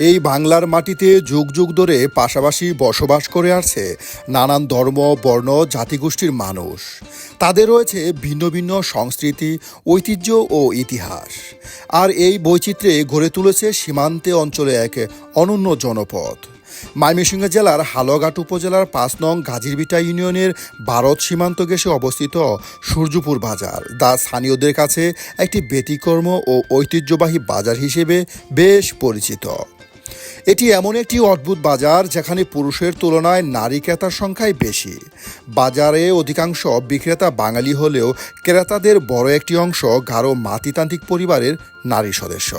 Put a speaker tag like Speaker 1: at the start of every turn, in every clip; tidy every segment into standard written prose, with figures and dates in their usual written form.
Speaker 1: এই বাংলার মাটিতে যুগ যুগ ধরে পাশাপাশি বসবাস করে আসছে নানান ধর্ম বর্ণ জাতিগোষ্ঠীর মানুষ। তাদের রয়েছে ভিন্ন ভিন্ন সংস্কৃতি, ঐতিহ্য ও ইতিহাস। আর এই বৈচিত্র্যে গড়ে তুলেছে সীমান্তে অঞ্চলে এক অনন্য জনপদ। ময়মনসিংহ জেলার হালুয়াঘাট উপজেলার ৫ নং গাজীরভিটা ইউনিয়নের ভারত সীমান্ত ঘেঁষে অবস্থিত সূর্যপুর বাজার যা স্থানীয়দের কাছে একটি ব্যতিক্রম ও ঐতিহ্যবাহী বাজার হিসেবে বেশ পরিচিত। এটি এমন একটি অদ্ভুত বাজার যেখানে পুরুষের তুলনায় নারী ক্রেতার সংখ্যাই বেশি। বাজারে অধিকাংশ বিক্রেতা বাঙালি হলেও ক্রেতাদের বড় একটি অংশ গারো মাতৃতান্ত্রিক পরিবারের নারী সদস্য।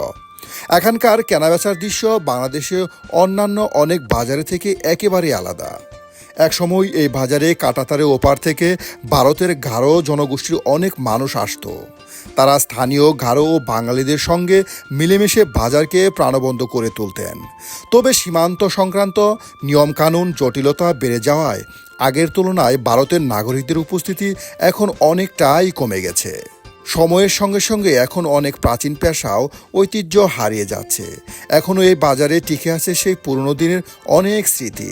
Speaker 1: এখানকার কেনাবেচার দৃশ্য বাংলাদেশে অন্যান্য অনেক বাজারে থেকে একেবারে আলাদা। একসময় এই বাজারে কাঁটাতারের ওপার থেকে ভারতের গারো জনগোষ্ঠীর অনেক মানুষ আসত। তারা স্থানীয় গারো ও বাঙালিদের সঙ্গে মিলেমিশে বাজারকে প্রাণবন্ত করে তুলতেন। তবে সীমান্ত সংক্রান্ত নিয়মকানুন জটিলতা বেড়ে যাওয়ায় আগের তুলনায় ভারতের নাগরিকদের উপস্থিতি এখন অনেকটাই কমে গেছে। সময়ের সঙ্গে সঙ্গে এখন অনেক প্রাচীন পেশাও ঐতিহ্য হারিয়ে যাচ্ছে। এখনও এই বাজারে টিকে আছে সেই পুরনো দিনের অনেক স্মৃতি।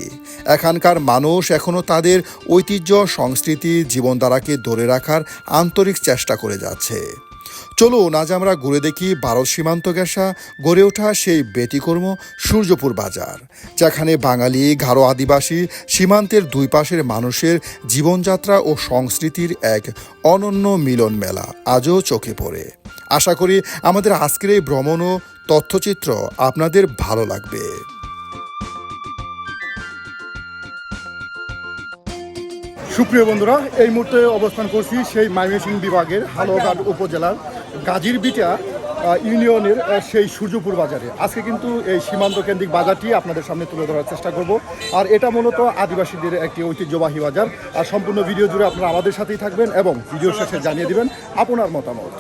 Speaker 1: এখানকার মানুষ এখনও তাদের ঐতিহ্য সংস্কৃতি জীবনধারাকে ধরে রাখার আন্তরিক চেষ্টা করে যাচ্ছে। চলুন আজ আমরা ঘুরে দেখি ভারত সীমান্ত ঘেঁষা গড়ে ওঠা সেই ব্যতিক্রম সূর্যপুর বাজার, যেখানে বাঙালি গারো আদিবাসী সীমান্তের দুই পাশের মানুষের জীবনযাত্রা ও সংস্কৃতির এক অনন্য মিলন মেলা আজও চোখে পড়ে। আশা করি আমাদের আজকের এই ভ্রমণ ও তথ্যচিত্র আপনাদের ভালো লাগবে।
Speaker 2: সুপ্রিয় বন্ধুরা, এই মুহূর্তে অবস্থান করছি সেই ময়মনসিংহ বিভাগের হালুয়াঘাট উপজেলার গাজীরভিটা ইউনিয়নের সেই সূর্যপুর বাজারে। আজকে কিন্তু এই সীমান্ত কেন্দ্রিক বাজারটি আপনাদের সামনে তুলে ধরার চেষ্টা করব। আর এটা মূলত আদিবাসীদের একটি ঐতিহ্যবাহী বাজার। আর সম্পূর্ণ ভিডিও জুড়ে আপনারা আমাদের সাথেই থাকবেন এবং ভিডিও শেষে জানিয়ে দিবেন আপনার মতামত।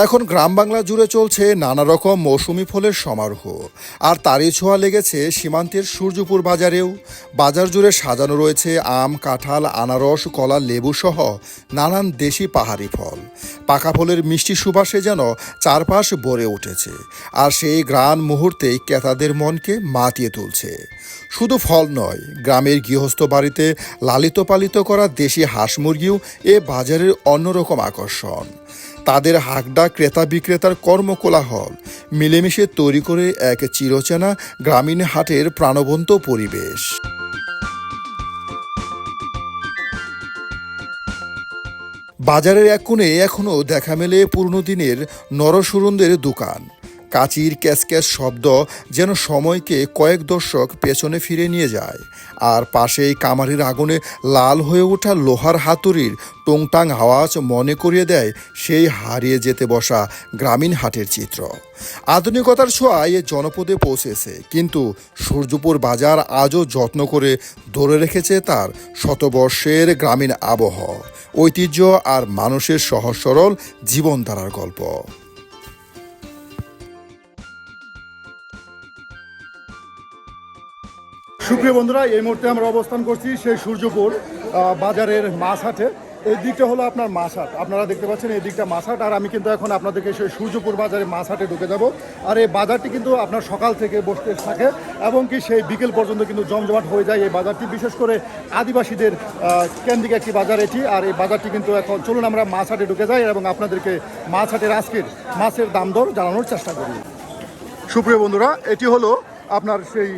Speaker 1: এখন গ্রাম বাংলা জুড়ে চলছে নানা রকম মৌসুমি ফলের সমারোহ, আর তারই ছোঁয়া লেগেছে সীমান্তের সূর্যপুর বাজারেও। বাজার জুড়ে সাজানো রয়েছে আম, কাঁঠাল, আনারস, কলা, লেবু সহ নানান দেশি পাহাড়ি ফল। পাকা ফলের মিষ্টি সুবাসে যেন চারপাশ ভরে উঠেছে, আর সেই গ্রাম মুহূর্তেই ক্রেতাদের মনকে মাতিয়ে তুলছে। শুধু ফল নয়, গ্রামের গৃহস্থ বাড়িতে লালিত পালিত করা দেশি হাঁস মুরগিও এ বাজারের অন্যরকম আকর্ষণ। তাদের হাঁকডাক ক্রেতা বিক্রেতার কর্মকোলাহল মিলেমিশে তৈরি করে এক চিরচেনা গ্রামীণ হাটের প্রাণবন্ত পরিবেশ। বাজারের এক কোণে এখনও দেখা মেলে পুরনো দিনের নরসুরুনদের দোকান। কাঁচির ক্যাসক্যাস শব্দ যেন সময়কে কয়েক দশক পেছনে ফিরে নিয়ে যায়। আর পাশেই কামারের আগুনে লাল হয়ে ওঠা লোহার হাতুড়ির টংটাং আওয়াজ মনে করিয়ে দেয় সেই হারিয়ে যেতে বসা গ্রামীণ হাটের চিত্র। আধুনিকতার ছোঁয়ায় এ জনপদে পৌঁছেছে, কিন্তু সূর্যপুর বাজার আজও যত্ন করে ধরে রেখেছে তার শতবর্ষের গ্রামীণ আবহাওয়া, ঐতিহ্য আর মানুষের সহজ সরল জীবনধারার গল্প।
Speaker 2: সুপ্রিয় বন্ধুরা, এই মুহূর্তে আমরা অবস্থান করছি সেই সূর্যপুর বাজারের মাছ হাটে। এই দিকটা হলো আপনার মাছ হাট, আপনারা দেখতে পাচ্ছেন এই দিকটা মাছ হাট। আর আমি কিন্তু এখন আপনাদেরকে সেই সূর্যপুর বাজারে মাছ হাটে ঢুকে যাব। আর এই বাজারটি কিন্তু আপনার সকাল থেকে বসতে থাকে এবং কি সেই বিকেল পর্যন্ত কিন্তু জমজমাট হয়ে যায় এই বাজারটি। বিশেষ করে আদিবাসীদের কেন্দ্রিক একটি বাজার এটি। আর এই বাজারটি কিন্তু এখন চলুন আমরা মাছ হাটে ঢুকে যাই এবং আপনাদেরকে মাছ হাটের আজকের মাছের দাম দর জানানোর চেষ্টা করি। সুপ্রিয় বন্ধুরা, এটি হলো আপনার সেই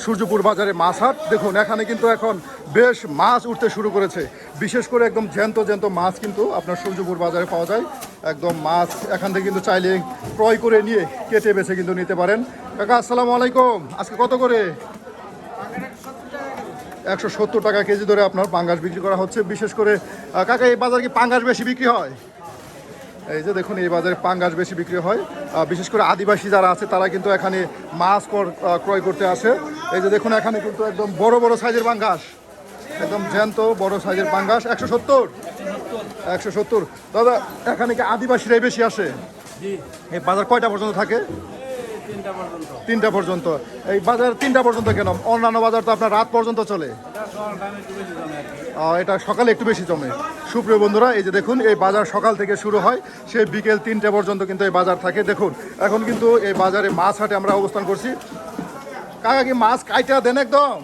Speaker 2: সূর্যপুর বাজারে মাছ হাট। দেখুন এখানে কিন্তু এখন বেশ মাছ উঠতে শুরু করেছে। বিশেষ করে একদম জ্যান্ত জ্যান্ত মাছ কিন্তু আপনার সূর্যপুর বাজারে পাওয়া যায়। একদম মাছ এখান থেকে কিন্তু চাইলে ক্রয় করে নিয়ে কেটে বেছে কিন্তু নিতে পারেন। কাকা আসসালামু আলাইকুম, আজকে কত করে? 170 টাকা কেজি ধরে আপনার পাঙ্গাস বিক্রি করা হচ্ছে। বিশেষ করে কাকা এই বাজারে কি পাঙ্গাস বেশি বিক্রি হয়? এই যে দেখুন এই বাজারে পাঙ্গাস বেশি বিক্রি হয়। বিশেষ করে আদিবাসী যারা আছে তারা কিন্তু এখানে মাছ ক্রয় করতে আসে। এই যে দেখুন এখানে কিন্তু একদম বড় বড় সাইজের পাঙ্গাস, একদম জ্যান্ত বড় সাইজের পাঙ্গাস। 170 দাদা, এখানে কি আদিবাসীরাই বেশি আসে? এই বাজার কয়টা পর্যন্ত থাকে? 3টা পর্যন্ত। এই বাজার 3টা পর্যন্ত কেন? অন্যান্য বাজার তো আপনার রাত পর্যন্ত চলে। এটা সকালে একটু বেশি জমে। সুপ্রিয় বন্ধুরা, এই যে দেখুন এই বাজার সকাল থেকে শুরু হয়, সে বিকেল 3টে পর্যন্ত কিন্তু এই বাজার থাকে। দেখুন এখন কিন্তু এই বাজারে মাছ হাটে আমরা অবস্থান করছি। কাকা কি মাছ কাইটা দেন একদম?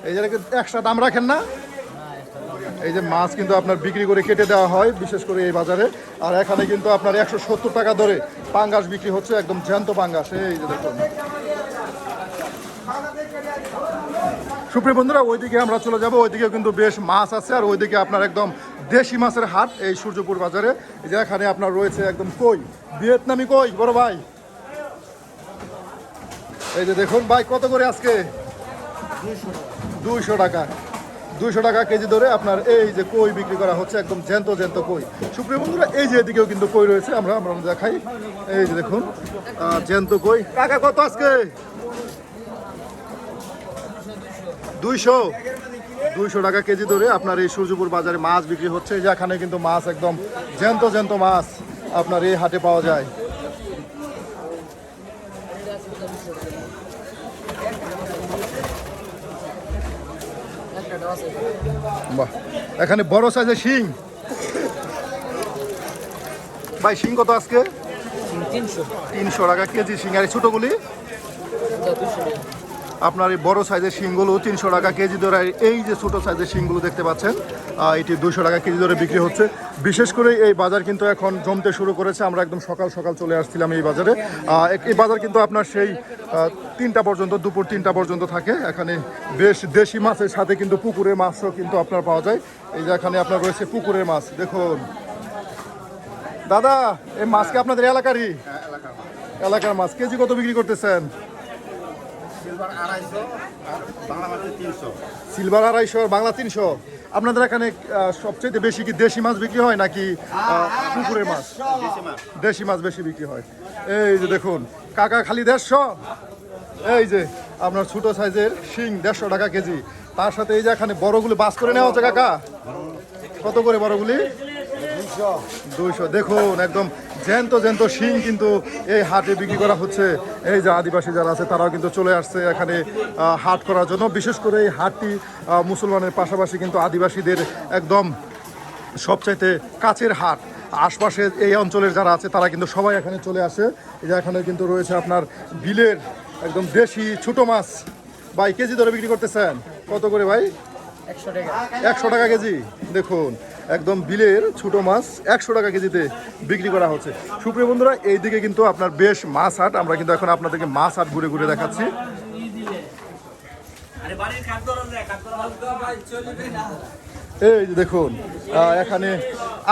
Speaker 2: এই যে এক্সট্রা দাম রাখেন না? এই যে মাছ কিন্তু আপনার বিক্রি করে কেটে দেওয়া হয় বিশেষ করে এই বাজারে। আর এখানে কিন্তু আপনার 170 টাকা দরে পাঙ্গাস বিক্রি হচ্ছে, একদম জ্যান্ত পাঙ্গাস। এই যে দেখুন সুপ্রিয় বন্ধুরা, ওইদিকে আমরা চলে যাব, ওইদিকে কিন্তু বেশ মাছ আছে। আর ওইদিকে আপনার একদম দেশি মাছের হাট এই সূর্যপুর বাজারে। যেখানে আপনার রয়েছে একদম কই, ভিয়েতনামি কই বড় ভাই। এই যে দেখুন ভাই, কত করে আজকে? 200 টাকা। 200 টাকা কেজি ধরে আপনার এই যে কই বিক্রি করা হচ্ছে, একদম জ্যান্ত জ্যান্ত কই। সুপ্রিয় বন্ধুরা, এই যে এদিকেও কিন্তু কই রয়েছে, আমরা দেখাই। এই যে দেখুন জ্যান্ত কই। কাকা কত আজকে? 200 টাকা কেজি ধরে আপনার এই সূর্যপুর বাজারে মাছ বিক্রি হচ্ছে। যেখানে কিন্তু মাছ একদম জ্যান্ত জ্যান্ত মাছ আপনার এই হাটে পাওয়া যায়। বাহ, এখানে বড় সাইজের শিং। ভাই শিং কত আজকে? 300 টাকা কেজি শিং। আর এই ছোটগুলি আপনার এই বড় সাইজের শিংগুলো 300 টাকা কেজি ধরে। এই যে ছোট সাইজের শিংগুলো দেখতে পাচ্ছেন, এটি 200 টাকা কেজি ধরে বিক্রি হচ্ছে। বিশেষ করে এই বাজার কিন্তু এখন জমতে শুরু করেছে। আমরা একদম সকাল সকাল চলে আসছিলাম এই বাজারে। এই বাজার কিন্তু আপনার সেই 3টা পর্যন্ত, দুপুর 3টা পর্যন্ত থাকে। এখানে বেশ দেশি মাছের সাথে কিন্তু পুকুরের মাছও কিন্তু আপনার পাওয়া যায়। এই যে এখানে আপনার রয়েছে পুকুরের মাছ। দেখুন দাদা, এই মাছ কি আপনাদের এলাকারই? এলাকার মাছ। কেজি কত বিক্রি করতেছেন? সিলভার 250 আর বাংলা 300। আপনাদের এখানে সবচেয়ে বেশি কি দেশি মাছ বিক্রি হয় নাকি পুকুরের মাছ? দেশি মাছ বেশি বিক্রি হয়। এই যে দেখুন কাকা, খালি 150। এই যে আপনার ছোট সাইজের শিং 150 টাকা কেজি। তার সাথে এই যে এখানে বড়গুলি বাস করে নেওয়া হচ্ছে। কাকা কত করে বড়গুলি? 200। দেখুন একদম জ্যান্ত জ্যান্ত শিং কিন্তু এই হাটে বিক্রি করা হচ্ছে। এই যে আদিবাসী যারা আছে তারাও কিন্তু চলে আসছে এখানে হাট করার জন্য। বিশেষ করে এই হাটটি মুসলমানের পাশাপাশি কিন্তু আদিবাসীদের একদম সবচাইতে কাছের হাট। আশপাশে এই অঞ্চলের যারা আছে তারা কিন্তু সবাই এখানে চলে আসে। এই যে এখানে কিন্তু রয়েছে আপনার বিলের একদম দেশি ছোট মাছ। ভাই কেজি ধরে বিক্রি করতেছেন কত করে ভাই? 100 টাকা কেজি। দেখুন একদম বিলের ছোট মাছ 100 টাকা কেজিতে বিক্রি করা হচ্ছে। সুপ্রিয় বন্ধুরা, এইদিকে কিন্তু আপনার বেশ মাছ হাট। আমরা কিন্তু এখন আপনাদেরকে মাছ হাট ঘুরে ঘুরে দেখাচ্ছি। এই যে দেখুন এখানে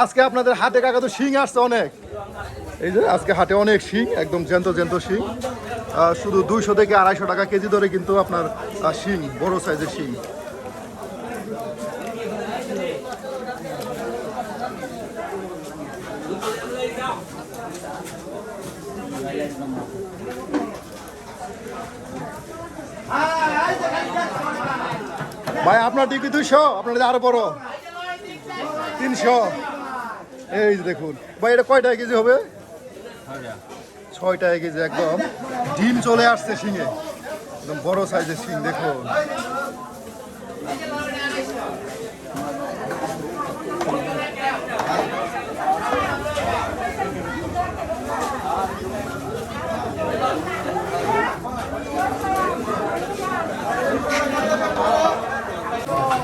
Speaker 2: আজকে আপনাদের হাটে কাকা তো শিং আসছে অনেক। এই যে আজকে হাটে অনেক শিং, একদম জ্যান্ত জ্যান্ত শিং। শুধু 200 থেকে 250 টাকা কেজি ধরে কিন্তু আপনার শিং, বড় সাইজের শিং। ভাই আপনার ডিগ্রি 200, আপনার আরো বড় 300। এই যে দেখুন ভাই, এটা কয় টাকা কেজি হবে? 6 টাকা কেজি। একদম ডিম চলে আসছে শিঙে, একদম বড় সাইজের শিং। দেখুন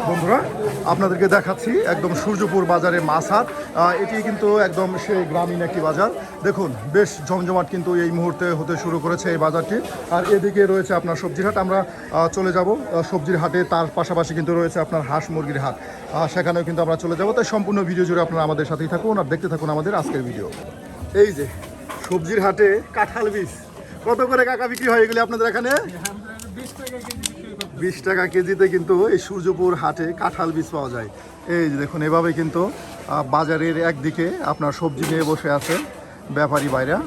Speaker 2: বন্ধুরা, আপনাদেরকে দেখাচ্ছি একদম সূর্যপুর বাজারে মাছ হাট। এটি কিন্তু একদম সেই গ্রামীণ একটি বাজার। দেখুন বেশ জমজমাট কিন্তু এই মুহূর্তে হতে শুরু করেছে এই বাজারটি। আর এদিকে রয়েছে আপনার সবজির হাট। আমরা চলে যাব সবজির হাটে। তার পাশাপাশি কিন্তু রয়েছে আপনার হাঁস মুরগির হাট, সেখানেও কিন্তু আমরা চলে যাব। তাই সম্পূর্ণ ভিডিও জুড়ে আপনারা আমাদের সাথেই থাকুন আর দেখতে থাকুন আমাদের আজকের ভিডিও। এই যে সবজির হাটে কাঁঠাল বীজ কত করে কাকা বিক্রি হয় এগুলি আপনাদের এখানে? 20 টাকা কেজিতে কিন্তু এই সূর্যপুর হাটে কাঁঠাল বীজ পাওয়া যায়। এই যে দেখুন এভাবে কিন্তু বাজারের একদিকে আপনার সবজি নিয়ে বসে আছে ব্যাপারী ভাইরা।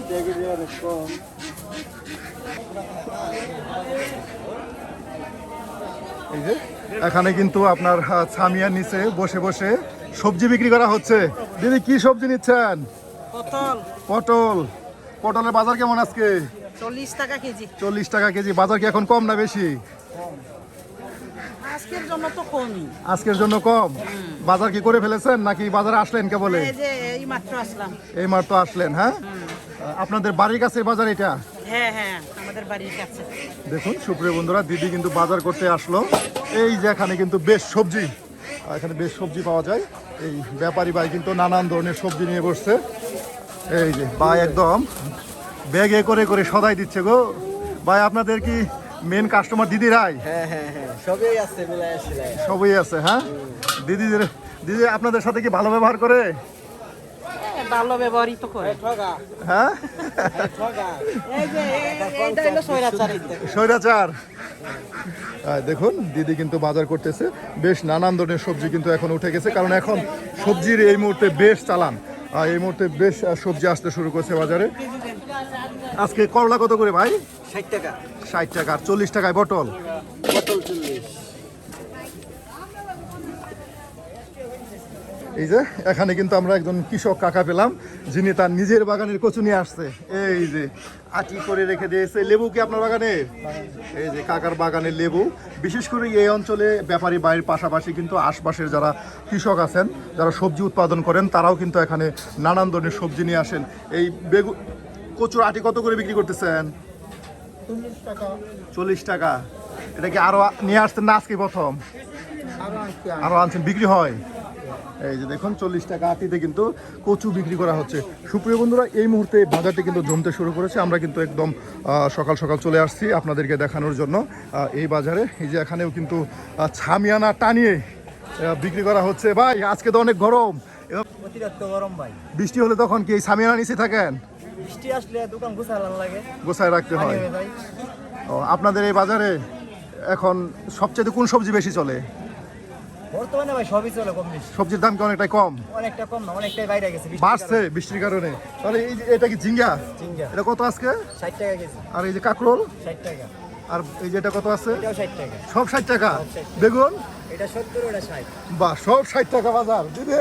Speaker 2: এই যে এখানে কিন্তু আপনার ছামিয়ার নিচে বসে বসে সবজি বিক্রি করা হচ্ছে। দিদি কি সবজি নিচ্ছেন?
Speaker 3: পটল।
Speaker 2: পটল। পটলের বাজার কেমন আজকে?
Speaker 3: 40 টাকা কেজি।
Speaker 2: 40 টাকা কেজি। বাজার কি এখন কম না বেশি?
Speaker 3: আজকের জন্য তো কমই।
Speaker 2: আজকের জন্য কম। বাজার কি করে ফেলেছেন নাকি বাজারে আসলেন কেবলে?
Speaker 3: এই যে এই মাত্র আসলাম।
Speaker 2: এই মাত্র আসলেন? হ্যাঁ, আপনাদের বাড়ির কাছে বাজার এটা?
Speaker 3: হ্যাঁ হ্যাঁ আমাদের বাড়ির কাছে।
Speaker 2: দেখুন সুপ্রিয় বন্ধুরা, দিদি কিন্তু বাজার করতে আসলো। এই যে এখানে কিন্তু বেশ সবজি, এখানে বেশ সবজি পাওয়া যায়। এই ব্যাপারী ভাই কিন্তু নানান ধরনের সবজি নিয়ে বসছে। এই যে ভাই একদম ব্যাগে করে করে সদাই দিচ্ছে গো। ভাই আপনাদের কি মেন কাস্টমার দিদিরাই?
Speaker 4: হ্যাঁ হ্যাঁ হ্যাঁ সবই আছে মিলাই আসলে।
Speaker 2: সবই আছে। হ্যাঁ, দিদি আপনাদের সাথে কি ভালো ব্যবহার করে?
Speaker 3: ভালো ব্যবহারই তো করে।
Speaker 4: ঠগা
Speaker 2: হ্যাঁ,
Speaker 4: ঠগা
Speaker 3: এই যে এইটা হলো স্বৈরাচার।
Speaker 2: স্বৈরাচার। দেখুন দিদি কিন্তু বাজার করতেছে। বেশ নানান ধরনের সবজি কিন্তু এখন উঠে গেছে, কারণ এখন সবজির এই মুহূর্তে বেশ চালান। এই মুহূর্তে বেশ সবজি আসতে শুরু করছে বাজারে। আজকে করলা কত করে ভাই?
Speaker 4: 60 টাকা
Speaker 2: 60 টাকা। আর 40 টাকায় পটল।
Speaker 4: পটল 40।
Speaker 2: এই যে এখানে কিন্তু আমরা একজন কৃষক কাকা পেলাম, যিনি তার নিজের বাগানের কচু নিয়ে আসছে। এই যে আটি করে রেখে দিয়েছে। লেবু কি আপনার বাগানের? এই যে কাকার বাগানের লেবু। বিশেষ করে এই অঞ্চলে ব্যাপারী বাড়ির পাশাপাশি কিন্তু আশপাশের যারা কৃষক আছেন, যারা সবজি উৎপাদন করেন, তারাও কিন্তু এখানে নানান ধরনের সবজি নিয়ে আসেন। এই কচুর আটি কত করে বিক্রি করতেছেন? 40 টাকা। এটা কি আরো নিয়ে আসছেন না আজকে প্রথম? আরো আনছেন, বিক্রি হয়? এই যে দেখুন 40 টাকা আটিতে কিন্তু কচু বিক্রি করা হচ্ছে। সুপ্রিয় বন্ধুরা, এই মুহূর্তে বাজারটি কিন্তু জমতে শুরু করেছে। আমরা কিন্তু একদম সকাল সকাল চলে আসছি আপনাদেরকে দেখানোর জন্য এই বাজারে। এই যে এখানেও কিন্তু ছামিয়ানা টানিয়ে বিক্রি করা হচ্ছে। ভাই আজকে তো অনেক গরম,
Speaker 4: অতিরিক্ত গরম ভাই।
Speaker 2: বৃষ্টি হলে তখন কি এই ছামিয়ানা নিচে থাকেন?
Speaker 4: বৃষ্টি আসলে দোকান গোছানো লাগে,
Speaker 2: গোছায় রাখতে হয়।
Speaker 4: ভাই।
Speaker 2: ও, আপনাদের এই বাজারে এখন সবচেয়ে কোন সবজি বেশি চলে?
Speaker 4: বর্তমানে ভাই সবই চলে কম বেশি।
Speaker 2: সবজির দাম কি অনেকটাই কম?
Speaker 4: অনেকটা কম না, অনেকটাই বাইরে গেছে।
Speaker 2: বাড়ছে বৃষ্টির কারণে। তাহলে এই যে এটা কি ঝিঙ্গা?
Speaker 4: ঝিঙ্গা
Speaker 2: এটা কত আজকে?
Speaker 4: 60 টাকা কেজি।
Speaker 2: আর এই যে কাঁকরোল?
Speaker 4: 60 টাকা।
Speaker 2: আর এই যে এটা কত আছে?
Speaker 4: এটাও 60 টাকা।
Speaker 2: সব 60 টাকা। বেগুন?
Speaker 4: এটা 70, ওটা 60।
Speaker 2: বাহ, সব 60 টাকা বাজার। দিদি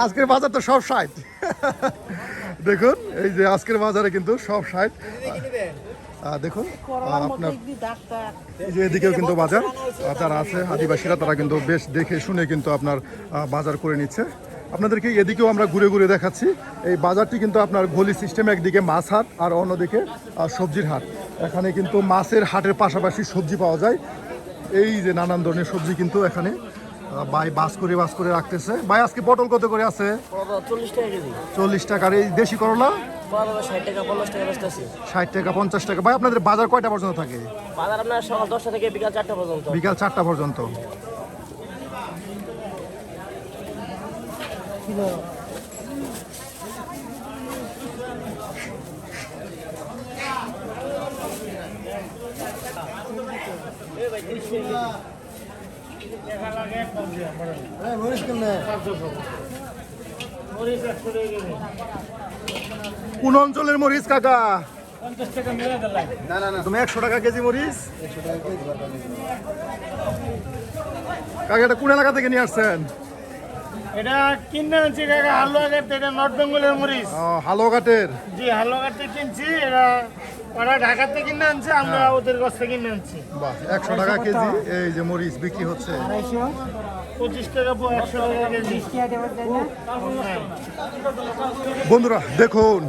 Speaker 2: আজকের বাজার তো সব 60। দেখুন এই যে আজকের বাজারে কিন্তু সব 60।
Speaker 4: কি নেবেন?
Speaker 2: দেখুন
Speaker 3: করলার মতো
Speaker 2: আপনার
Speaker 3: একদি ডাক্তার।
Speaker 2: এই যে এদিকেও কিন্তু বাজার, যারা আছে আদিবাসীরা তারা কিন্তু বেশ দেখে শুনে কিন্তু আপনার বাজার করে নিচ্ছে। আপনাদেরকে এদিকেও আমরা ঘুরে ঘুরে দেখাচ্ছি। এই বাজারটি কিন্তু আপনার গলি সিস্টেম, একদিকে মাছ হাট আর অন্যদিকে সবজির হাট। এখানে কিন্তু মাছের হাটের পাশাপাশি সবজি পাওয়া যায়। এই যে নানান ধরনের সবজি কিন্তু এখানে ভাই বাস করে রাখতেছে। ভাই আজকে পটল কত করে আছে?
Speaker 4: 40 টাকা কেজি।
Speaker 2: 40 টাকার। এই দেশি করলা?
Speaker 4: 60 টাকা 50 টাকা বেচতেছি।
Speaker 2: 60 টাকা 50 টাকা। ভাই আপনাদের বাজার কয়টা পর্যন্ত থাকে?
Speaker 4: বাজার আপনার সকাল 10টা থেকে বিকাল 4টা পর্যন্ত।
Speaker 2: বিকাল 4টা পর্যন্ত। কোন অঞ্চলের মরিচ কাকা?
Speaker 4: 50 টাকা মিলে দিলাম।
Speaker 2: না তুমি 100 টাকা কেজি মরিচ। কাকা এটা কোন এলাকা থেকে নিয়ে আসছেন?
Speaker 5: এটা কিনে আনছি কাকা হালুয়াঘাট থেকে, নর্থ বেঙ্গলের মরিচ।
Speaker 2: হালুয়াঘাটের।
Speaker 5: জি হালুয়াঘাট থেকে কিনছি। এরা ওরা ঢাকা থেকে কিনে আনছে, আমরা ওদের কাছ থেকে কিনে আনছি।
Speaker 2: বাহ, 100 টাকা কেজি এই যে মরিচ বিক্রি হচ্ছে।
Speaker 5: 25 টাকা 100 টাকা কেজি।
Speaker 2: বন্ধুরা দেখুন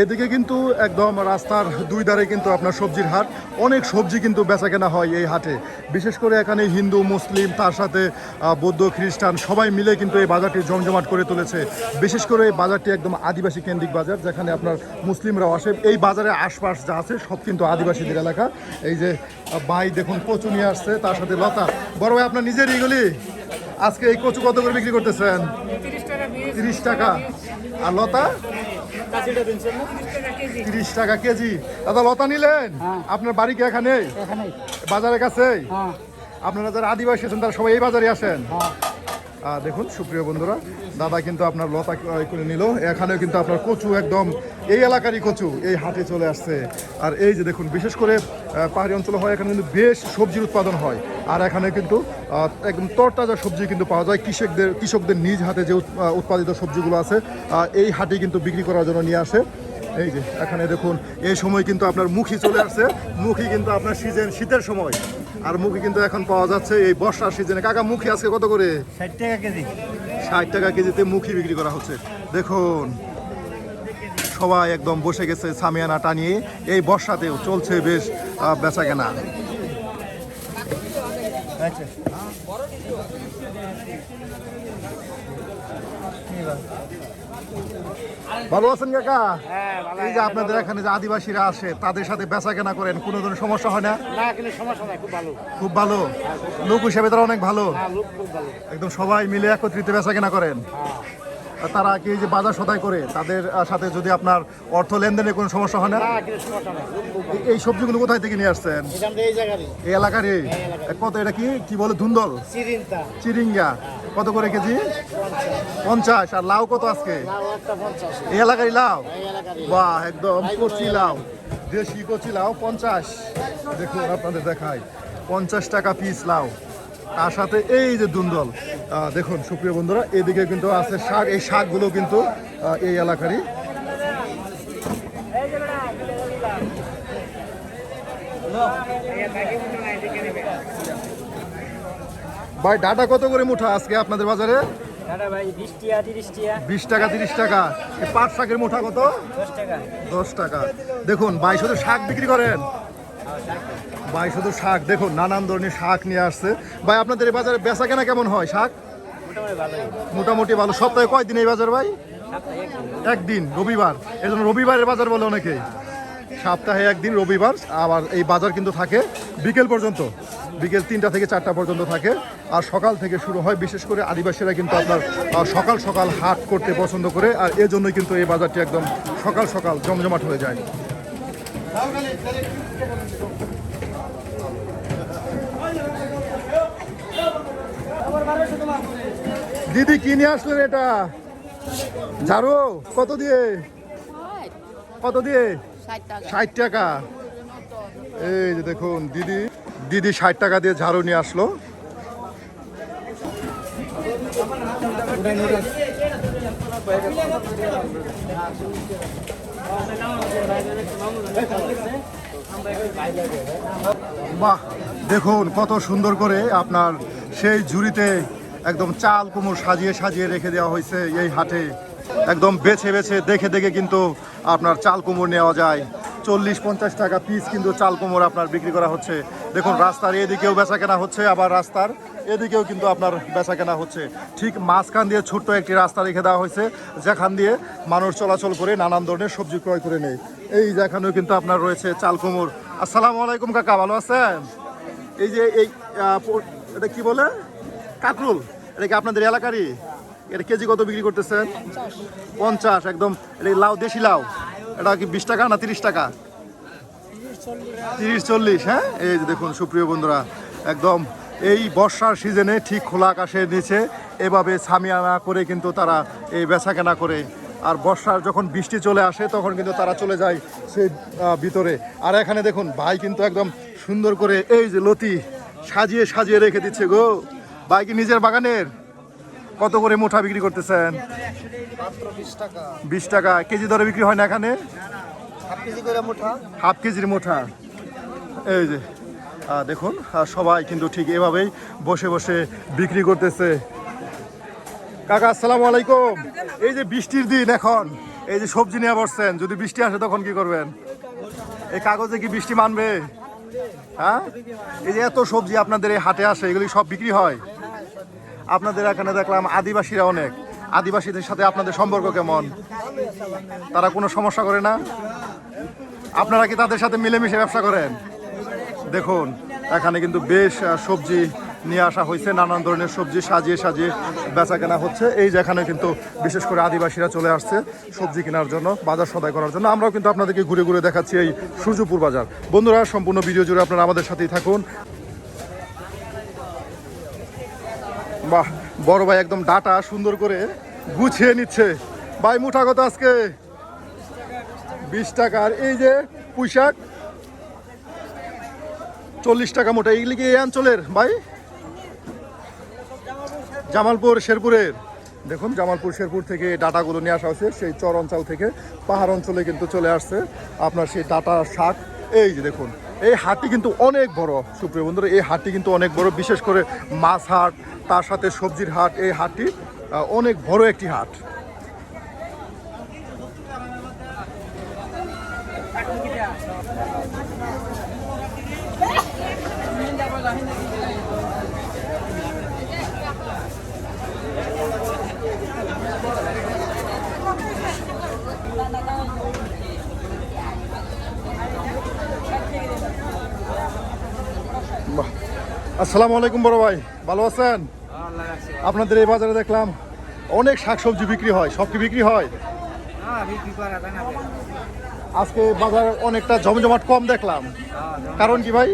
Speaker 2: এদিকে কিন্তু একদম রাস্তার দুই ধারে কিন্তু আপনার সবজির হাট। অনেক সবজি কিন্তু বেচা কেনা হয় এই হাটে। বিশেষ করে এখানে হিন্দু মুসলিম তার সাথে বৌদ্ধ খ্রিস্টান সবাই মিলে কিন্তু এই বাজারটি জমজমাট করে তুলেছে। বিশেষ করে এই বাজারটি একদম আদিবাসী কেন্দ্রিক বাজার, যেখানে আপনার মুসলিমরাও আসে। এই বাজারের আশপাশ যা আছে সব কিন্তু আদিবাসীদের এলাকা। এই যে ভাই দেখুন কচু নিয়ে আসছে, তার সাথে লতা। বড় ভাই আপনার নিজের এগুলি আজকে এই কচু কত করে বিক্রি করতেছেন? 30 টাকা। আর লতা? 30 টাকা কেজি। দাদা লতা নিলেন? আপনার বাড়ি কি এখানে বাজারের কাছে? আপনারা যারা আদিবাসী আছেন তারা সবাই এই বাজারে আসেন? দেখুন সুপ্রিয় বন্ধুরা, দাদা কিন্তু আপনার লতা করে নিল। এখানেও কিন্তু আপনার কচু একদম এই এলাকারই কচু এই হাটে চলে আসছে। আর এই যে দেখুন বিশেষ করে পাহাড়ি অঞ্চল হয়, এখানে কিন্তু বেশ সবজির উৎপাদন হয়। আর এখানে কিন্তু একদম তরতাজা সবজি কিন্তু পাওয়া যায়। কৃষকদের নিজ হাতে যে উৎপাদিত সবজিগুলো আছে এই হাটে কিন্তু বিক্রি করার জন্য নিয়ে আসে। এই যে এখানে দেখুন এই সময় কিন্তু আপনার মুখী চলে আসছে। মুখী কিন্তু আপনার সিজন শীতের সময়, আর মুখী কিন্তু এখন পাওয়া যাচ্ছে এই বর্ষার সিজনে। কাকা মুখী আজকে কত করে?
Speaker 4: 60 টাকা কেজি।
Speaker 2: 60 টাকা কেজিতে মুখী বিক্রি করা হচ্ছে। দেখুন সবাই একদম বসে গেছে সামিয়ানা টানিয়ে। এই বর্ষাতেও চলছে বেশ বেচা কেনা। ভালো আছেন কাকা? এই যে আপনাদের এখানে যে আদিবাসীরা আসে তাদের সাথে বেচা কেনা করেন, কোনো ধরনের সমস্যা হয় না?
Speaker 5: না, কিন্তু সমস্যা নাই, খুব ভালো।
Speaker 2: খুব ভালো লোক হিসেবে তারা অনেক ভালো,
Speaker 5: লোক খুব ভালো।
Speaker 2: একদম সবাই মিলে একত্রিত বেচা কেনা করেন। আর তারা কি এই যে বাজার সদাই করে তাদের সাথে যদি আপনার অর্থ লেনদেনে কোনো সমস্যা হয় না?
Speaker 5: না, কিন্তু সমস্যা নাই, লোক খুব ভালো।
Speaker 2: এই সবজিগুলো কোথায় থেকে নিয়ে আসছেন?
Speaker 5: এখান থেকে এই জায়গারই
Speaker 2: এই এলাকারই? কত এটা কি বলে ধুন্দল
Speaker 5: চিরিনটা
Speaker 2: চিরিঙ্গা কত করে কেজি? 50। আর লাউ কত আজকে?
Speaker 5: লাউ একটা 50।
Speaker 2: এই এলাকারই লাউ?
Speaker 5: এই এলাকারই
Speaker 2: বাহ, একদম কচি লাউ, দেশি কচি লাউ 50। দেখুন আপনাদের দেখাই 50 টাকা পিস লাউ। তার সাথে এই যে দুন্দল, দেখুন সুপ্রিয় বন্ধুরা, এদিকে কিন্তু আছে শাক। এই শাকগুলো কিন্তু এই এলাকারই। ভাই ডাটা কত করে মুঠা আজকে আপনাদের বাজারে?
Speaker 4: দাদা ভাই 20 টাকা 30 টাকা
Speaker 2: 20 টাকা 30 টাকা। এই পাট শাকের মুঠা কত?
Speaker 4: 10 টাকা
Speaker 2: 10 টাকা। দেখুন ভাই শুধু শাক বিক্রি করেন? ভাই শুধু শাক, দেখুন নানান ধরনের শাক নিয়ে আসছে। ভাই আপনাদের এই বাজারে বেচা কেনা কেমন হয় শাক?
Speaker 4: মোটামুটি ভালোই।
Speaker 2: মোটামুটি ভালো। সপ্তাহে কয় দিন এই বাজার ভাই?
Speaker 4: সপ্তাহে
Speaker 2: একদিন, রবিবার। এই জন্য রবিবারের বাজার বলে অনেকে। সপ্তাহে একদিন রবিবার। আবার এই বাজার কিন্তু থাকে বিকেল পর্যন্ত, বিকেল 3টা থেকে 4টা পর্যন্ত থাকে। আর সকাল থেকে শুরু হয়। বিশেষ করে আদিবাসীরা কিন্তু আপনার সকাল সকাল হাট করতে পছন্দ করে, আর এজন্যই কিন্তু এই বাজারটি একদম সকাল সকাল জমজমাট হয়ে যায়। দিদি কি নিয়ে আসলেন এটা? ঝাড়ু কত দিয়ে? কত দিয়ে? 60 টাকা। এই যে দেখুন দিদি 60 টাকা দিয়ে ঝাড়ু নিয়ে আসলো। বাহ, দেখুন কত সুন্দর করে আপনার সেই ঝুড়িতে একদম চাল কুমড় সাজিয়ে সাজিয়ে রেখে দেওয়া হয়েছে। এই হাটে একদম বেছে বেছে দেখে দেখে কিন্তু আপনার চাল কুমড় নেওয়া যায়। 40-50 টাকা পিস কিন্তু চাল কুমড় আপনার বিক্রি করা হচ্ছে। দেখুন রাস্তার এদিকেও বেচা কেনা হচ্ছে, আবার রাস্তার এদিকেও কিন্তু আপনার বেচা কেনা হচ্ছে। ঠিক মাঝখান দিয়ে ছোট্ট একটি রাস্তা রেখে দেওয়া হয়েছে, যেখান দিয়ে মানুষ চলাচল করে নানান ধরনের সবজি ক্রয় করে নেয়। এই যেখানেও কিন্তু আপনার রয়েছে চাল কুমড়। আসসালামু আলাইকুম কাকা, ভালো আছেন? এই যে এটা কি বলে কাকরুল, এটা কি আপনাদের এলাকারই? এটা কেজি কত বিক্রি করতেছেন? 50। একদম এটা লাউ, দেশি লাউ। এটা কি 20 টাকা না 30 টাকা? 30-40। হ্যাঁ, এই যে দেখুন সুপ্রিয় বন্ধুরা, একদম এই বর্ষার সিজনে ঠিক খোলা আকাশের নিচে এভাবে সামিয়ানা করে কিন্তু তারা এই বেচা কেনা করে। আর বর্ষার যখন বৃষ্টি চলে আসে তখন কিন্তু তারা চলে যায় সেই ভিতরে। আর এখানে দেখুন ভাই কিন্তু একদম সুন্দর করে এই যে লতি সাজিয়ে সাজিয়ে রেখে দিচ্ছে গো। ভাই কি নিজের বাগানের? কত করে মুঠা বিক্রি করতেছেন? 20 টাকা কেজি দরে বিক্রি হয় না এখানে? হাফ কেজির মুঠা। এই যে দেখুন সবাই কিন্তু ঠিক এভাবেই বসে বসে বিক্রি করতেছে। কাকা আসসালামু আলাইকুম। এই যে বৃষ্টির দিন এখন, এই যে সবজি নিয়ে বসছেন, যদি বৃষ্টি আসে তখন কি করবেন? এই কাগজে কি বৃষ্টি মানবে? হ্যাঁ, এই যে এত সবজি আপনাদের এই হাটে আসে, এগুলি সব বিক্রি হয়? আপনাদের এখানে দেখলাম আদিবাসীরা অনেক, আদিবাসীদের সাথে আপনাদের সম্পর্ক কেমন? তারা কোনো সমস্যা করে না? আপনারা কি তাদের সাথে মিলেমিশে ব্যবসা করেন? দেখুন এখানে কিন্তু বেশ সবজি নিয়ে আসা হয়েছে, নানান ধরনের সবজি সাজিয়ে সাজিয়ে বেচা কেনা হচ্ছে। এই যেখানে কিন্তু বিশেষ করে আদিবাসীরা চলে আসছে সবজি কেনার জন্য, বাজার সদাই করার জন্য। আমরাও কিন্তু আপনাদেরকে ঘুরে ঘুরে দেখাচ্ছি এই সূর্যপুর বাজার। বন্ধুরা সম্পূর্ণ ভিডিও জুড়ে আপনারা আমাদের সাথেই থাকুন। বাহ, বড় ভাই একদম ডাটা সুন্দর করে গুছিয়ে নিচ্ছে। ভাই মুঠা কত আজকে? 20 টাকা। আর এই যে পুঁই শাক 40 টাকা মোটা। এইগুলি কি এই অঞ্চলের ভাই? জামালপুর শেরপুরের। দেখুন জামালপুর শেরপুর থেকে ডাটাগুলো নিয়ে আসা হয়েছে, সেই চর অঞ্চল থেকে পাহাড় অঞ্চলে কিন্তু চলে আসছে আপনার সেই ডাটা শাক। এই যে দেখুন এই হাটটি কিন্তু অনেক বড় সুপ্রিয় বন্ধুরা, এই হাটটি কিন্তু অনেক বড়, বিশেষ করে মাছ হাট, তার সাথে সবজির হাট। এই হাটটি অনেক বড় একটি হাট। আসসালামু আলাইকুম বড় ভাই, ভালো আছেন? আপনাদের এই বাজারে দেখলাম অনেক শাকসবজি বিক্রি হয়, সব কি বিক্রি হয়? আজকে বাজার অনেকটা জমজমাট কম দেখলাম, কারণ কি ভাই?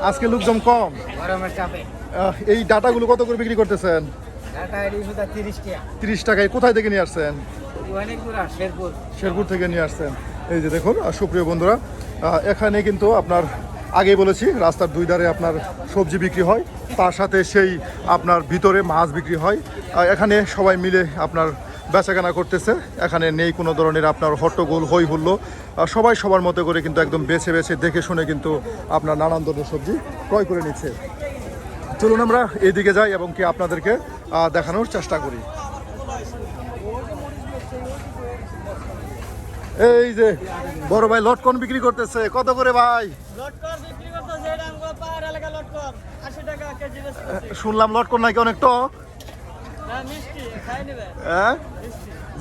Speaker 2: আজকে লোকজন কম। এই ডাটাগুলো কত করে বিক্রি করতেছেন? 30 টাকায়। কোথায় থেকে নিয়ে আসছেন? শেরপুর থেকে নিয়ে আসছেন। এই যে দেখুন সুপ্রিয় বন্ধুরা, এখানে কিন্তু আপনার আগেই বলেছি রাস্তার দুই ধারে আপনার সবজি বিক্রি হয়, তার সাথে সেই আপনার ভিতরে মাছ বিক্রি হয়। এখানে সবাই মিলে আপনার বেচাকেনা করতেছে, এখানে নেই কোনো ধরনের আপনার হট্টগোল হই হুল্লো। সবাই সবার মতো করে কিন্তু একদম বেছে বেছে দেখে শুনে কিন্তু আপনার নানান ধরনের সবজি ক্রয় করে নিচ্ছে। চলুন আমরা এদিকে যাই এবং কি আপনাদেরকে দেখানোর চেষ্টা করি। এই যে বড় ভাই লটকন বিক্রি করতেছে, কত করে ভাই? শুনলাম লটকন নাকি অনেক টক। হ্যাঁ,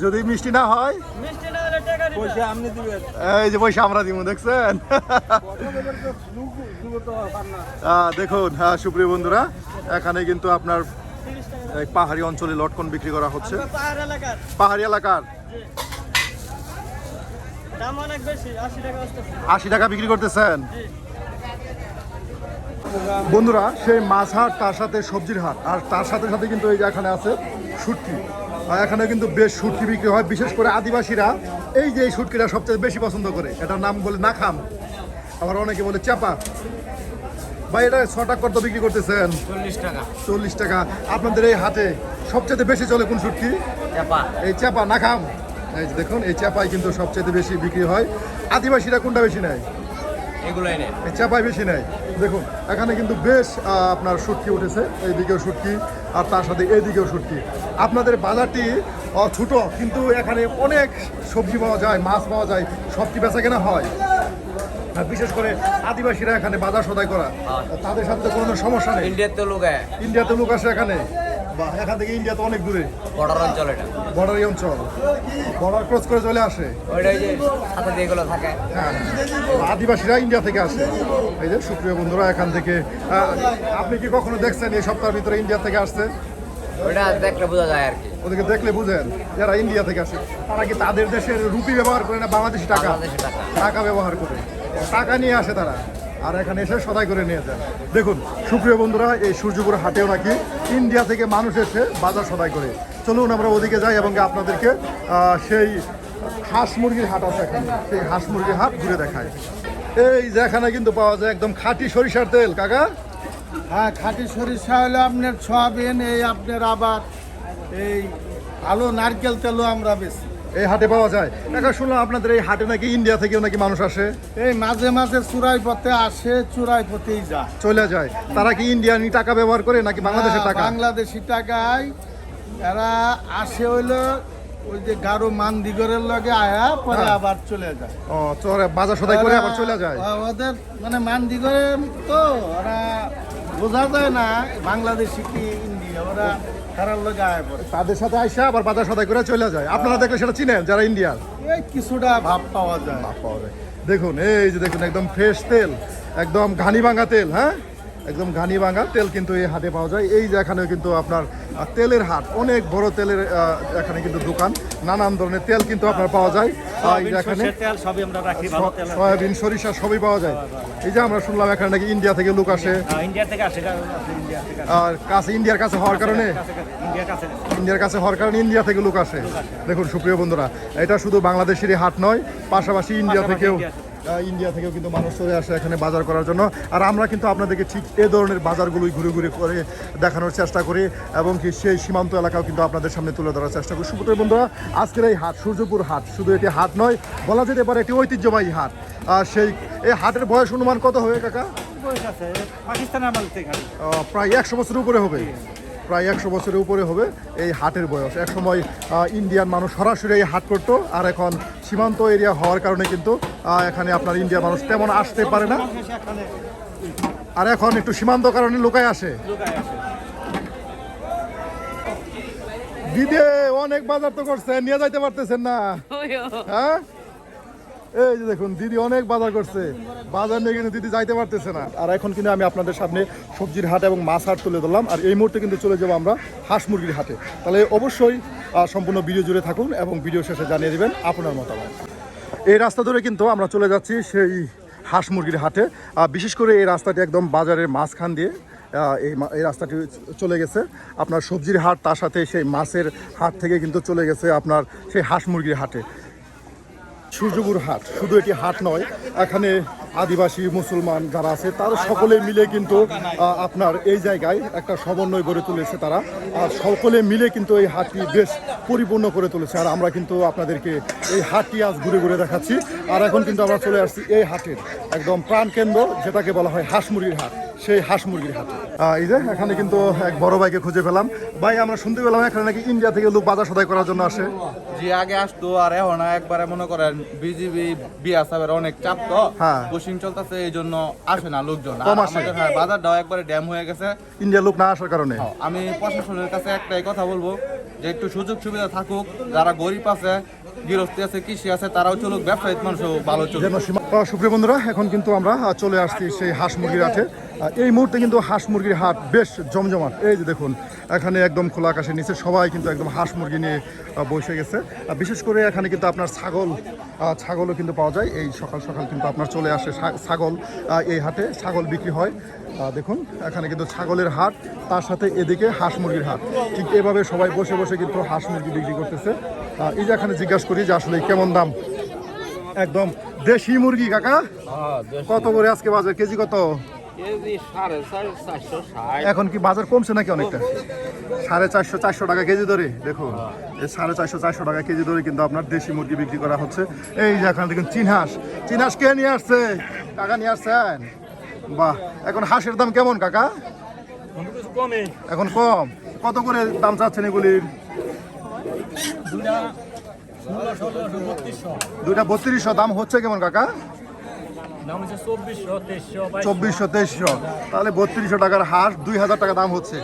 Speaker 2: যদি মিষ্টি না হয় এই যে পয়সা আমরা দিব, দেখছেন? দেখুন সুপ্রিয় বন্ধুরা, এখানে কিন্তু আপনার পাহাড়ি অঞ্চলে লটকন বিক্রি করা হচ্ছে। পাহাড়ি এলাকার 80 টাকা বিক্রি করতেছেন। বন্ধুরা, সেই মাছ হাট, তার সাথে সবজির হাট, আর তার সাথে সাথে কিন্তু এই যে এখানে আছে শুটকি। এখানে কিন্তু বেশ শুটকি বিক্রি হয়, বিশেষ করে আদিবাসীরা এই যে এই শুটকিটা সবচেয়ে বেশি পছন্দ করে। এটার নাম বলে নাখাম, আবার অনেকে বলে চাপা। ভাই এটা 6 টাকা কত বিক্রি করতেছেন? 40 টাকা। আপনাদের এই হাটে সবচেয়ে বেশি চলে কোন শুটকি? এই চাপা, নাখাম। এই যে দেখুন, এই চাপাই কিন্তু সবচেয়ে বেশি বিক্রি হয়। আদিবাসীরা কোনটা বেশি নেয়?
Speaker 4: এগুলাই নেই,
Speaker 2: এই চাপাই বেশি নেয়। দেখুন এখানে কিন্তু বেশ আপনার শুটকি উঠেছে, এইদিকেও শুটকি আর তার সাথে এইদিকেও শুটকি। আপনাদের বাজারটি ছোট, কিন্তু এখানে অনেক সবজি পাওয়া যায়, মাছ পাওয়া যায়, সব কি বেচা কেনা হয়। আর বিশেষ করে আদিবাসীরা এখানে বাজার সদাই করা, তাদের সাথে কোনো সমস্যা নেই। ইন্ডিয়াতে লোক আসে এখানে, বা এখান থেকে ইন্ডিয়া তো অনেক দূরে,
Speaker 4: বর্ডার অঞ্চল, এটা
Speaker 2: বর্ডারি অঞ্চল, বর্ডার ক্রস করে চলে আসে।
Speaker 4: ওইটাই যে সাথে যেগুলো থাকে,
Speaker 2: হ্যাঁ, আদিবাসীরা ইন্ডিয়া থেকে আসে। এই যে সুপ্রিয় বন্ধুরা, এখান থেকে আপনি কি কখনো দেখছেন এই সপ্তাহের ভিতরে ইন্ডিয়া থেকে আসছে?
Speaker 4: ওইটা দেখলে বোঝা যায় আর কি।
Speaker 2: ওদেরকে দেখলে বুঝেন যারা ইন্ডিয়া থেকে আসে তারা কি তাদের দেশের রুপি ব্যবহার করে না বাংলাদেশি টাকা?
Speaker 4: বাংলাদেশি টাকা।
Speaker 2: টাকা ব্যবহার করে, টাকা নিয়ে আসে তারা, আর এখানে এসে সদাই করে নিয়ে যায়। দেখুন সুপ্রিয় বন্ধুরা, এই সূর্যপুর হাটেও নাকি ইন্ডিয়া থেকে মানুষ এসে বাজার সদাই করে। চলুন আমরা ওদিকে যাই এবং আপনাদেরকে সেই হাঁস মুরগির হাট আছে এখানে, সেই হাঁস মুরগির হাট ঘুরে দেখায়। এই যে এখানে কিন্তু পাওয়া যায় একদম খাঁটি সরিষার তেল। কাকা,
Speaker 6: হ্যাঁ, খাঁটি সরিষা হলো আপনার সয়াবিন, এই আপনার আবার এই ভালো নারকেল তেলও আমরা বেশি
Speaker 2: এই হাটে পাওয়া যায়। কাকা, শুনলাম আপনাদের এই হাটে নাকি ইন্ডিয়া থেকেও নাকি মানুষ আসে?
Speaker 6: এই মাঝে মাঝে চূড়াই পথে আসে, চূড়াই পথেই যায়,
Speaker 2: চলে যায়। তারা কি ইন্ডিয়ানি টাকা ব্যবহার করে নাকি বাংলাদেশের টাকা?
Speaker 6: বাংলাদেশি টাকায় এরা আসে হইলো ওই যে গারো মানদিগরের লগে আয়া পরে আবার চলে যায়।
Speaker 2: ও, চলে বাজার সদাই করে আবার চলে যায়।
Speaker 6: ওদের মানে মানদিগরে তো ওরা বোঝা যায় না বাংলাদেশি কি ইন্ডিয়া, ওরা তারার লগে আয়া পড়ে।
Speaker 2: তাদের সাথে আইসা আবার বাজার সদাই করে চলে যায়। আপনারা দেখলে সেটা চিনেন যারা ইন্ডিয়ার?
Speaker 6: এই কিছুটা ভাব পাওয়া যায়।
Speaker 2: পাওয়া যায়। দেখুন এই যে দেখুন, একদম ফ্রেশ তেল, একদম ঘানি ভাঙা তেল। হ্যাঁ, একদম ঘানি ভাঙা তেল কিন্তু এই হাটে পাওয়া যায়। এই যে এখানেও কিন্তু আপনার তেলের হাট, অনেক বড় তেলের এখানে কিন্তু দোকান, নানান ধরনের তেল কিন্তু আপনার পাওয়া যায়। এই যে এখানে সয়াবিন, সরিষা সবই পাওয়া যায়। এই যে আমরা শুনলাম এখানে নাকি ইন্ডিয়া থেকে লোক আসে, আর কাছে ইন্ডিয়ার কাছে হওয়ার কারণে ইন্ডিয়া থেকে লোক আসে। দেখুন সুপ্রিয় বন্ধুরা, এটা শুধু বাংলাদেশেরই হাট নয়, পাশাপাশি ইন্ডিয়া থেকেও কিন্তু মানুষ চলে আসে এখানে বাজার করার জন্য। আর আমরা কিন্তু আপনাদেরকে ঠিক এ ধরনের বাজারগুলোই ঘুরে ঘুরে করে দেখানোর চেষ্টা করি এবং কি সেই সীমান্ত এলাকাও কিন্তু আপনাদের সামনে তুলে ধরার চেষ্টা করি। সুপ্রিয় বন্ধুরা, আজকের এই হাট সূর্যপুর হাট শুধু এটি হাট নয়, বলা যেতে পারে একটি ঐতিহ্যবাহী হাট। সেই এই হাটের বয়স অনুমান কত হবে কাকা? প্রায় 100 বছরের উপরে হবে, প্রায় 100 বছরের উপরে হবে এই হাটের বয়স। এক সময় ইন্ডিয়ান মানুষ সরাসরি এই হাট করতো, আর এখন সীমান্ত এরিয়া হওয়ার কারণে কিন্তু এখানে আপনার ইন্ডিয়ান মানুষ তেমন আসতে পারে না, আর এখন একটু সীমান্ত কারণে লোকায় আসে। দিদি অনেক বাজার তো করছেন, নিয়ে যাইতে পারতেছেন না? হ্যাঁ, এই যে দেখুন দিদি অনেক বাজার করছে, বাজার নিয়ে কিন্তু দিদি যাইতে পারতেছে না। আর এখন কিন্তু আমি আপনাদের সামনে সবজির হাট এবং মাছ হাট তুলে ধরলাম, আর এই মুহূর্তে কিন্তু চলে যাবো আমরা হাঁস মুরগির হাটে। তাহলে অবশ্যই সম্পূর্ণ ভিডিও জুড়ে থাকুন এবং ভিডিও শেষে জানিয়ে দিবেন আপনার মতামত। এই রাস্তা ধরে কিন্তু আমরা চলে যাচ্ছি সেই হাঁস মুরগির হাটে। বিশেষ করে এই রাস্তাটি একদম বাজারের মাঝখান দিয়ে এই রাস্তাটি চলে গেছে আপনার সবজির হাট, তার সাথে সেই মাছের হাট থেকে কিন্তু চলে গেছে আপনার সেই হাঁস মুরগির হাটে। সূর্যপুর হাট শুধু এটি হাট নয়, এখানে আদিবাসী মুসলমান যারা আছে তারা সকলে মিলে কিন্তু আপনার এই জায়গায় একটা সমন্বয় গড়ে তুলেছে তারা, আর সকলে মিলে কিন্তু এই হাটটি বেশ পরিপূর্ণ করে তুলেছে। আর আমরা কিন্তু আপনাদেরকে এই হাটটি আজ ঘুরে ঘুরে দেখাচ্ছি। আর এখন কিন্তু আমরা চলে আসছি এই হাটের একদম প্রাণকেন্দ্র, যেটাকে বলা হয় হাঁস মুরগির হাট, সেই হাঁস মুরগির হাট। এই যে এখানে কিন্তু এক বড় ভাইকে খুঁজে পেলাম। ভাই, আমরা শুনতে পেলাম এখানে নাকি ইন্ডিয়া থেকে লোক বাজার সদাই করার জন্য আসে।
Speaker 7: জি, আগে আসতো, আর এখন একবারে মনে করেন বিজিবি বিএসএফের অনেক চাপ তো,
Speaker 2: হ্যাঁ।
Speaker 7: পুশিং চলতেছে, এই জন্য আসে না লোকজন। আর
Speaker 2: কম আসে।
Speaker 7: আমাদের, হ্যাঁ, বাজারটাও একবারে ড্যাম হয়ে গেছে।
Speaker 2: ইন্ডিয়া লোক না আসার কারণে
Speaker 7: আমি প্রশাসনের কাছে একটাই কথা বলবো যে একটু সুযোগ সুবিধা থাকুক, যারা গরিব আছে, গৃহস্থী আছে, কৃষি আছে, তারাও চলুক, ব্যবসায়িক মানুষও ভালো চলুক।
Speaker 2: সুপ্রিয় বন্ধুরা, এখন কিন্তু আমরা চলে আসছি সেই হাঁস মুরগির হাটে। এই মুহূর্তে কিন্তু হাঁস মুরগির হাট বেশ জমজমাট। এই যে দেখুন, এখানে একদম খোলা আকাশের নিচে সবাই কিন্তু একদম হাঁস মুরগি নিয়ে বসে গেছে। বিশেষ করে এখানে কিন্তু আপনার ছাগলও কিন্তু পাওয়া যায়। এই সকাল সকাল কিন্তু আপনার চলে আসে ছাগল, এই হাটে ছাগল বিক্রি হয়। দেখুন এখানে কিন্তু ছাগলের হাট, তার সাথে এদিকে হাঁস মুরগির হাট। ঠিক এভাবে সবাই বসে বসে কিন্তু হাঁস মুরগি বিক্রি করতেছে। এই যে এখানে জিজ্ঞাসা করি যে আসলে কেমন দাম। একদম দেশি মুরগি কাকা, কত করে আজকে বাজার, কেজি কত? এখন কি বাজার কমছে নাকি অনেকটা? 450 টাকা কেজি ধরে। দেখুন এই 450 টাকা কেজি ধরে কিন্তু আপনার দেশি মুরগি বিক্রি করা হচ্ছে। এই যে এখানে দেখুন চীন হাঁস কে নিয়ে আসছে? কাকা নিয়ে আসছেন? বাহ, এখন হাঁসের দাম কেমন কাকা? এখন কম। কত করে দাম চাচ্ছেন এগুলির? দুইটা 3200 দাম হচ্ছে। কেমন কাকা? 2400-2300। তাহলে 3200 টাকার হাঁস 2000 টাকা দাম হচ্ছে।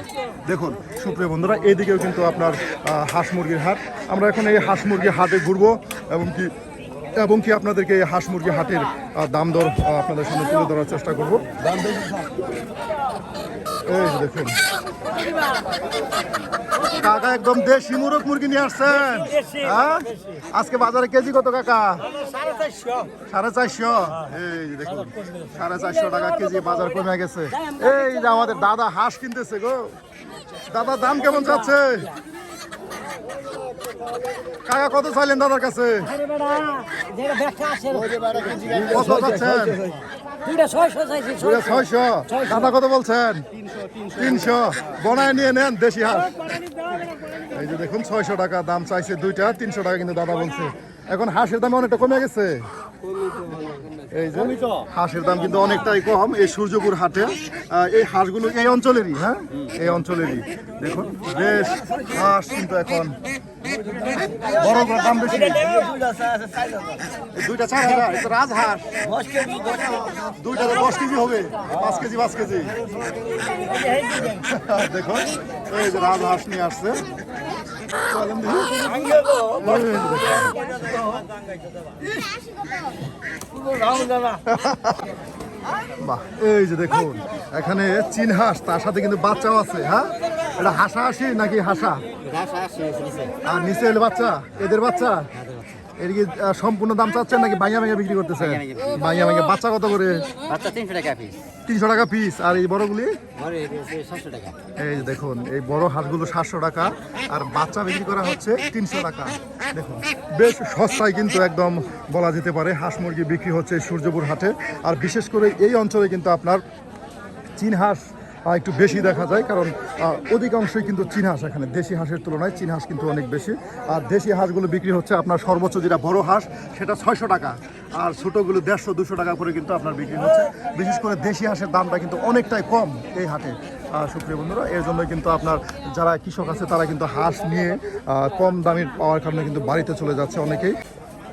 Speaker 2: দেখুন সুপ্রিয় বন্ধুরা, এইদিকেও কিন্তু আপনার হাঁস মুরগির হাট। আমরা এখন এই হাঁস মুরগির হাটে ঘুরবো এবং কি আপনাদেরকে এই হাঁস মুরগির হাটের দাম দর আপনাদের সামনে তুলে ধরার চেষ্টা করবো। এই যে দেখুন কাকা একদম দেশি মুরগি নিয়ে আসছেন। হ্যাঁ, আজকে বাজারে কেজি কত কাকা? 450। এই যে দেখুন 450 টাকা কেজি বাজার কমে গেছে। এই যে আমাদের দাদা হাঁস কিনতেছে গো। দাদা দাম কেমন যাচ্ছে? কাকা কত চাইলেন দাদার কাছে? কত যাচ্ছেন? 600। দাদা কত বলছেন? 300। বনায় নিয়ে নেন দেশি হাঁস। এই যে দেখুন 600 টাকা দাম চাইছে দুইটা, 300 টাকা কিন্তু দাদা বলছে। এখন হাঁসের দাম অনেকটা কমে গেছে। এই যে হাঁসের দাম কিন্তু অনেকটাই কম এই সূর্যপুর হাটে। এই হাঁসগুলো এই অঞ্চলেরই, হ্যাঁ, এই অঞ্চলেরই। দেখুন বেশ হাঁস কিন্তু এখন বড় দাম বেশি। দুইটা 4000। এটা রাজহাঁস, দুইটা 10 কেজি হবে, 5 কেজি। দেখুন এই যে রাজহাঁস নিয়ে আসছে। চলেন বাহ, এই যে দেখুন এখানে চীন হাঁস, তার সাথে কিন্তু বাচ্চাও আছে। হ্যাঁ, এটা হাঁসি নাকি হাঁসা? আর নিচে এলে বাচ্চা, এদের বাচ্চা। এর কি সম্পূর্ণ দাম চাচ্ছেন নাকি ভাইয়া বিক্রি করতেছেন? ভাইয়া বাচ্চা কত করে? 300 টাকা পিস। আর এই বড়গুলি? এই যে দেখুন এই বড় হাঁসগুলো 700 টাকা, আর বাচ্চা বিক্রি করা হচ্ছে 300 টাকা। দেখুন বেশ সস্তায় কিন্তু একদম বলা যেতে পারে হাঁস মুরগি বিক্রি হচ্ছে সূর্যপুর হাটে। আর বিশেষ করে এই অঞ্চলে কিন্তু আপনার চীন হাঁস একটু বেশি দেখা যায়, কারণ অধিকাংশই কিন্তু চীন হাঁস এখানে। দেশি হাঁসের তুলনায় চীন হাঁস কিন্তু অনেক বেশি। আর দেশি হাঁসগুলো বিক্রি হচ্ছে আপনার সর্বোচ্চ যেটা বড় হাঁস সেটা 600 টাকা, আর ছোটোগুলো 150-200 টাকা করে কিন্তু আপনার বিক্রি হচ্ছে। বিশেষ করে দেশি হাঁসের দামটা কিন্তু অনেকটাই কম এই হাটে। সুপ্রিয় বন্ধুরা, এর জন্য কিন্তু আপনার যারা কৃষক আছে তারা কিন্তু হাঁস নিয়ে কম দামে পাওয়ার কারণে কিন্তু বাড়িতে চলে যাচ্ছে অনেকেই।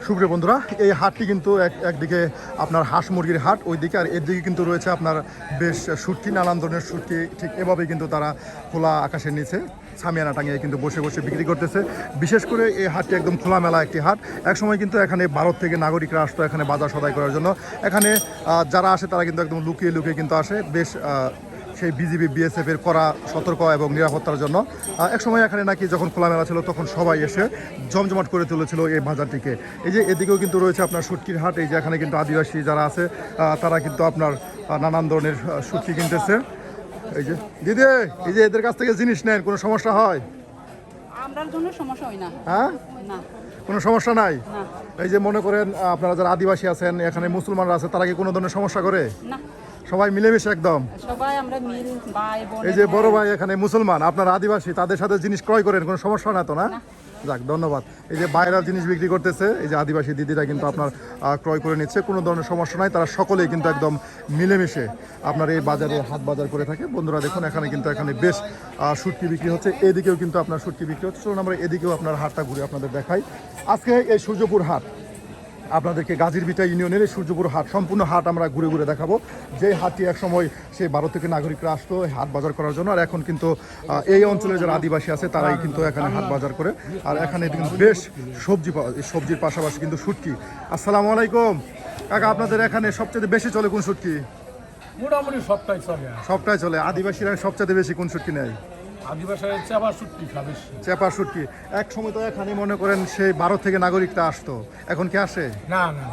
Speaker 2: সুপ্রিয় বন্ধুরা, এই হাটটি কিন্তু একদিকে আপনার হাঁস মুরগির হাট, ওইদিকে আর এর দিকে কিন্তু রয়েছে আপনার বেশ শুটকি, নানান ধরনের শুটকি। ঠিক এভাবেই কিন্তু তারা খোলা আকাশের নিচে ছামিয়ানা টাঙিয়ে কিন্তু বসে বসে বিক্রি করতেছে। বিশেষ করে এই হাটটি একদম খোলামেলা একটি হাট। একসময় কিন্তু এখানে ভারত থেকে নাগরিকরা আসতো এখানে বাজার সদাই করার জন্য। এখানে যারা আসে তারা কিন্তু একদম লুকিয়ে লুকিয়ে কিন্তু আসে, বেশ সেই বিজিবি বিএসএফ এর কড়া সতর্ক এবং নিরাপত্তার জন্য। একসময় এখানে নাকি যখন খোলামেলা ছিল তখন সবাই এসে জমজমাট করে তুলেছিল এই বাজারটিকে। এই যে এদিকেও কিন্তু রয়েছে আপনার শুটকির হাট। এই যে এখানে কিন্তু আদিবাসী যারা আছে তারা কিন্তু আপনার নানান ধরনের শুটকি কিনতেছে। এই যে দিদি, এই যে এদের কাছ থেকে জিনিস নেন, কোনো সমস্যা হয়?
Speaker 8: আমরার জন্য সমস্যা হয় না।
Speaker 2: হ্যাঁ,
Speaker 8: না
Speaker 2: কোনো সমস্যা নাই।
Speaker 8: না
Speaker 2: এই যে মনে করেন আপনারা যারা আদিবাসী আছেন, এখানে মুসলমানরা আছে, তারা কি কোনো ধরনের সমস্যা করে?
Speaker 8: না,
Speaker 2: সবাই মিলেমিশে একদম।
Speaker 8: সবাই আমরা মিল ভাই বোন।
Speaker 2: এই যে বড় ভাই এখানে মুসলমান, আপনারা আদিবাসী, তাদের সাথে জিনিস ক্রয় করেন, কোনো সমস্যা না তো? না, যাক ধন্যবাদ। এই যে বাইরের জিনিস বিক্রি করতেছে, এই যে আদিবাসী দিদিরা কিন্তু আপনার ক্রয় করে নিচ্ছে, কোনো ধরনের সমস্যা নাই। তারা সকলেই কিন্তু একদম মিলেমিশে আপনার এই বাজারে হাট বাজার করে থাকে। বন্ধুরা দেখুন, এখানে কিন্তু এখানে বেশ শুটকি বিক্রি হচ্ছে, এদিকেও কিন্তু আপনার শুটকি বিক্রি হচ্ছে। চলুন আমরা এদিকেও আপনার হাটটা ঘুরে আপনাদের দেখাই। আজকে এই সূর্যপুর হাট আপনাদেরকে গাজীরবিটা ইউনিয়নের এই সূর্যপুর হাট, সম্পূর্ণ হাট আমরা ঘুরে ঘুরে দেখাবো। যে হাটটি একসময় সেই ভারত থেকে নাগরিকরা আসতো হাট বাজার করার জন্য, আর এখন কিন্তু এই অঞ্চলের যারা আদিবাসী আছে তারাই কিন্তু এখানে হাট বাজার করে। আর এখানে কিন্তু বেশ সবজি পাওয়া যায়, সবজির পাশাপাশি কিন্তু শুটকি। আসসালামু আলাইকুম কাকা, আপনাদের এখানে সবচেয়ে বেশি চলে কোন শুটকি?
Speaker 9: মোটামুটি সবটাই চলে।
Speaker 2: সবটাই চলে। আদিবাসীরা সবচেয়ে বেশি কোন শুটকি নেয়?
Speaker 9: আদিবাসী চাপা শুটকি খাবে।
Speaker 2: চেপা শুটকি। এক সময় তো এখানে মনে করেন সেই ভারত থেকে নাগরিকরা আসতো, এখন কি আসে?
Speaker 9: না না,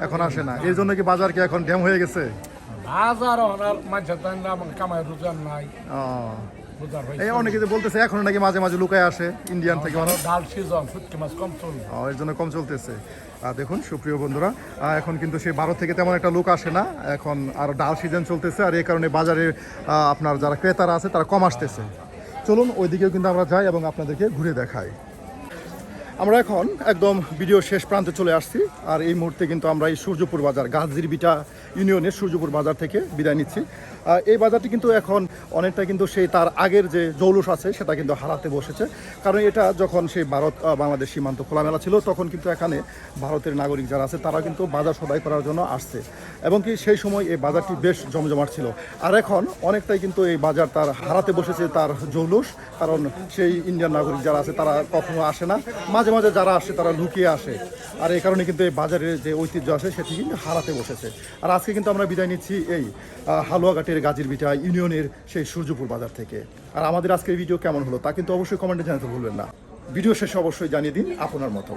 Speaker 2: এখন আসে না। এর জন্য কি বাজার কি এখন ড্যাম হয়ে গেছে?
Speaker 9: বাজার ওনার মানুষের কামাই রোজগার নাই। বুঝার ভাই,
Speaker 2: এই অনেকে যে বলতেছে এখন নাকি মাঝে মাঝে লুকায় আসে ইন্ডিয়ান থেকে মানুষ।
Speaker 9: ডাল সিজন শুটকি মাছ কম চলবে,
Speaker 2: এর জন্য কম চলতেছে। দেখুন সুপ্রিয় বন্ধুরা, এখন কিন্তু সেই ভারত থেকে তেমন একটা লোক আসে না, এখন আর ডাল সিজন চলতেছে, আর এই কারণে বাজারে আপনার যারা ক্রেতারা আছে তারা কম আসতেছে। চলুন ওইদিকেও কিন্তু আমরা যাই এবং আপনাদেরকে ঘুরে দেখাই। আমরা এখন একদম ভিডিও শেষ প্রান্তে চলে আসছি, আর এই মুহূর্তে কিন্তু আমরা এই সূর্যপুর বাজার, গাজীরবিটা ইউনিয়নের সূর্যপুর বাজার থেকে বিদায় নিচ্ছি। এই বাজারটি কিন্তু এখন অনেকটা কিন্তু সেই তার আগের যে জৌলুস আছে সেটা কিন্তু হারাতে বসেছে। কারণ এটা যখন সেই ভারত বাংলাদেশ সীমান্ত খোলামেলা ছিল তখন কিন্তু এখানে ভারতের নাগরিক যারা আছে তারা কিন্তু বাজার সদাই করার জন্য আসছে, এবং কি সেই সময় এই বাজারটি বেশ জমজমাট ছিল। আর এখন অনেকটাই কিন্তু এই বাজার তার হারাতে বসেছে তার জৌলুস, কারণ সেই ইন্ডিয়ান নাগরিক যারা আছে তারা কখনো আসে না, মাঝে মাঝে যারা আসে তারা লুকিয়ে আসে। আর এই কারণে কিন্তু এই বাজারের যে ঐতিহ্য আছে সেটি কিন্তু হারাতে বসেছে। আর আজকে কিন্তু আমরা বিদায় নিচ্ছি এই হালুয়াঘাটের গাজীরবিটা ইউনিয়নের সেই সূর্যপুর বাজার থেকে। আর আমাদের আজকের ভিডিও কেমন হলো তা কিন্তু অবশ্যই কমেন্টে জানাতে ভুলবেন না। ভিডিও শেষে অবশ্যই জানিয়ে দিন আপনার মতো।